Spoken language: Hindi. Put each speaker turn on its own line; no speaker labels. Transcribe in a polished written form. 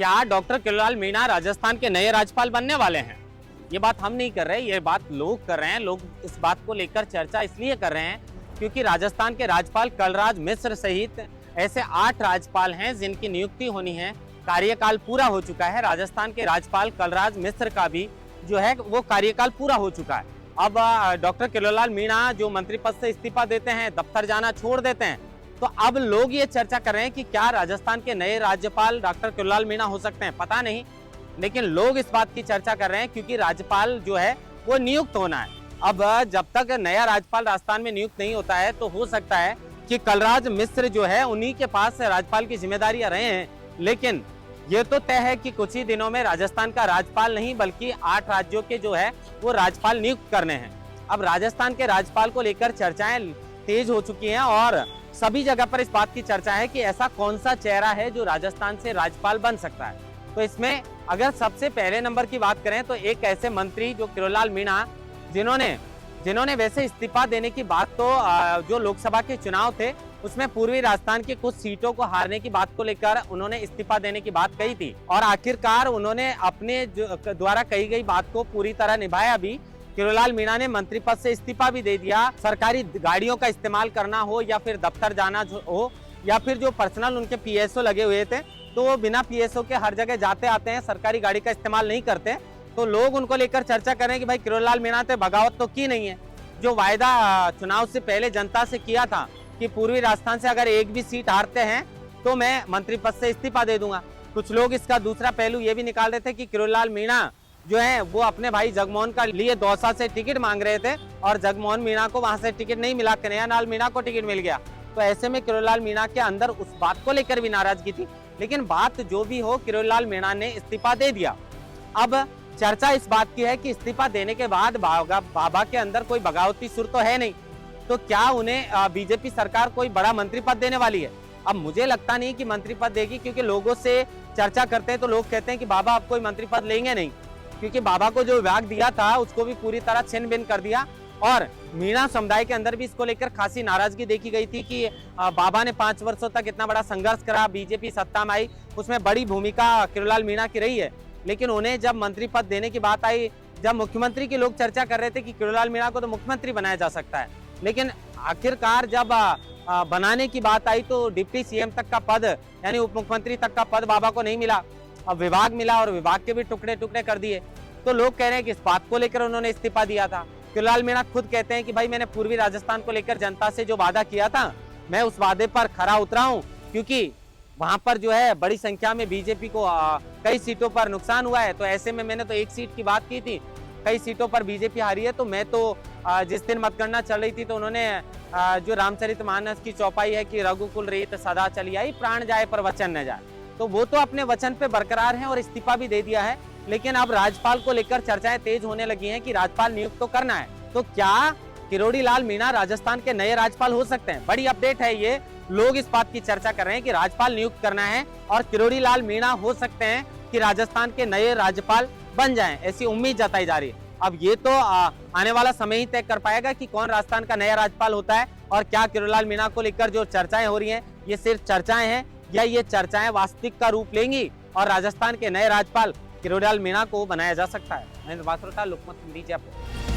क्या डॉक्टर किरोड़ीलाल मीणा राजस्थान के नए राज्यपाल बनने वाले हैं? ये बात हम नहीं कर रहे, ये बात लोग कर रहे हैं। लोग इस बात को लेकर चर्चा इसलिए कर रहे हैं क्योंकि राजस्थान के राज्यपाल कलराज मिश्र सहित ऐसे 8 राज्यपाल हैं जिनकी नियुक्ति होनी है। कार्यकाल पूरा हो चुका है। राजस्थान के राज्यपाल कलराज मिश्र का भी जो है वो कार्यकाल पूरा हो चुका है। अब डॉक्टर किरोड़ीलाल मीणा जो मंत्री पद से इस्तीफा देते हैं, दफ्तर जाना छोड़ देते हैं, तो अब लोग ये चर्चा कर रहे हैं कि क्या राजस्थान के नए राज्यपाल डॉक्टर किरोड़ीलाल मीणा हो सकते हैं। पता नहीं, लेकिन लोग इस बात की चर्चा कर रहे हैं क्योंकि राज्यपाल जो है वो नियुक्त होना है। अब जब तक नया राज्यपाल राजस्थान में नियुक्त नहीं होता है तो हो सकता है कि कलराज मिश्र जो है उन्हीं के पास राज्यपाल की जिम्मेदारियां रहे हैं, लेकिन ये तो तय है कि कुछ ही दिनों में राजस्थान का राज्यपाल नहीं बल्कि 8 राज्यों के जो है वो राज्यपाल नियुक्त करने हैं। अब राजस्थान के राज्यपाल को लेकर चर्चाएं तेज हो चुकी हैं और सभी जगह पर इस बात की चर्चा है कि ऐसा कौन सा चेहरा है जो राजस्थान से राज्यपाल बन सकता है। तो इसमें अगर सबसे पहले नंबर की बात करें तो एक ऐसे मंत्री जो किरोड़ीलाल मीणा जिन्होंने वैसे इस्तीफा देने की बात तो जो लोकसभा के चुनाव थे उसमें पूर्वी राजस्थान की कुछ सीटों को हारने की बात को लेकर उन्होंने इस्तीफा देने की बात कही थी और आखिरकार उन्होंने अपने द्वारा कही गई बात को पूरी तरह निभाया भी। किरोड़ीलाल मीणा ने मंत्री पद से इस्तीफा भी दे दिया। सरकारी गाड़ियों का इस्तेमाल करना हो या फिर दफ्तर जाना हो या फिर जो पर्सनल उनके पीएसओ लगे हुए थे तो वो बिना पीएसओ के हर जगह जाते आते हैं, सरकारी गाड़ी का इस्तेमाल नहीं करते। तो लोग उनको लेकर चर्चा कर रहे हैं कि भाई किरोड़ीलाल मीणा ने बगावत तो की नहीं है। जो वायदा चुनाव से पहले जनता से किया था कि पूर्वी राजस्थान से अगर एक भी सीट हारते हैं तो मैं मंत्री पद से इस्तीफा दे दूंगा। कुछ लोग इसका दूसरा पहलू ये भी निकाल रहे थे कि किरोड़ीलाल मीणा जो है वो अपने भाई जगमोहन का लिए दौसा से टिकट मांग रहे थे और जगमोहन मीणा को वहां से टिकट नहीं मिला, कन्हैयालाल मीणा को टिकट मिल गया। तो ऐसे में किरोड़ीलाल मीणा के अंदर उस बात को लेकर भी नाराजगी थी। लेकिन बात जो भी हो, किरोड़ीलाल मीणा ने इस्तीफा दे दिया। अब चर्चा इस बात की है कि इस्तीफा देने के बाद बाबा के अंदर कोई बगावती सुर तो है नहीं, तो क्या उन्हें बीजेपी सरकार कोई बड़ा मंत्री पद देने वाली है? अब मुझे लगता नहीं कि मंत्री पद देगी, क्योंकि लोगों से चर्चा करते हैं तो लोग कहते हैं कि बाबा अब कोई मंत्री पद लेंगे नहीं, क्योंकि बाबा को जो विभाग दिया था उसको भी पूरी तरह छिन भिन कर दिया। और मीणा समुदाय के अंदर भी इसको लेकर खासी नाराजगी देखी गई थी कि बाबा ने 5 वर्षों तक इतना बड़ा संघर्ष करा, बीजेपी सत्ता में आई, उसमें बड़ी भूमिका किरोड़ीलाल मीणा की रही है। लेकिन उन्हें जब मंत्री पद देने की बात आई, जब मुख्यमंत्री की लोग चर्चा कर रहे थे कि किरोड़ीलाल मीणा को तो मुख्यमंत्री बनाया जा सकता है, लेकिन आखिरकार जब बनाने की बात आई तो डिप्टी सीएम तक का पद यानी उप मुख्यमंत्री तक का पद बाबा को नहीं मिला। अब विभाग मिला और विभाग के भी टुकड़े टुकड़े कर दिए। तो लोग कह रहे हैं कि इस बात को लेकर उन्होंने इस्तीफा दिया था। किरोड़ीलाल मीणा खुद कहते हैं कि भाई मैंने पूर्वी राजस्थान को लेकर जनता से जो वादा किया था मैं उस वादे पर खरा उतरा हूं, क्योंकि वहां पर जो है बड़ी संख्या में बीजेपी को कई सीटों पर नुकसान हुआ है। तो ऐसे में मैंने तो एक सीट की बात की थी, कई सीटों पर बीजेपी हारी है। तो मैं तो जिस दिन मतगणना चल रही थी तो उन्होंने जो रामचरितमानस की चौपाई है कि रघुकुल रीत सदा चली आई, प्राण जाए पर वचन न जाए, तो वो तो अपने वचन पे बरकरार हैं और इस्तीफा भी दे दिया है। लेकिन अब राज्यपाल को लेकर चर्चाएं तेज होने लगी हैं कि राज्यपाल नियुक्त तो करना है। तो क्या किरोड़ीलाल मीणा राजस्थान के नए राज्यपाल हो सकते हैं? बड़ी अपडेट है ये। लोग इस बात की चर्चा कर रहे हैं कि राज्यपाल नियुक्त करना है और किरोड़ीलाल मीणा हो सकते हैं कि राजस्थान के नए राज्यपाल बन जाएं, ऐसी उम्मीद जताई जा रही है। अब ये तो आने वाला समय ही तय कर पाएगा कि कौन राजस्थान का नया राज्यपाल होता है और क्या किरोड़ीलाल मीणा को लेकर जो चर्चाएं हो रही हैं ये सिर्फ चर्चाएं हैं या ये चर्चाएं वास्तविक का रूप लेंगी और राजस्थान के नए राज्यपाल किरोड़ीलाल मीणा को बनाया जा सकता है। महेंद्र बासरोटा, लोकमत, जयपुर।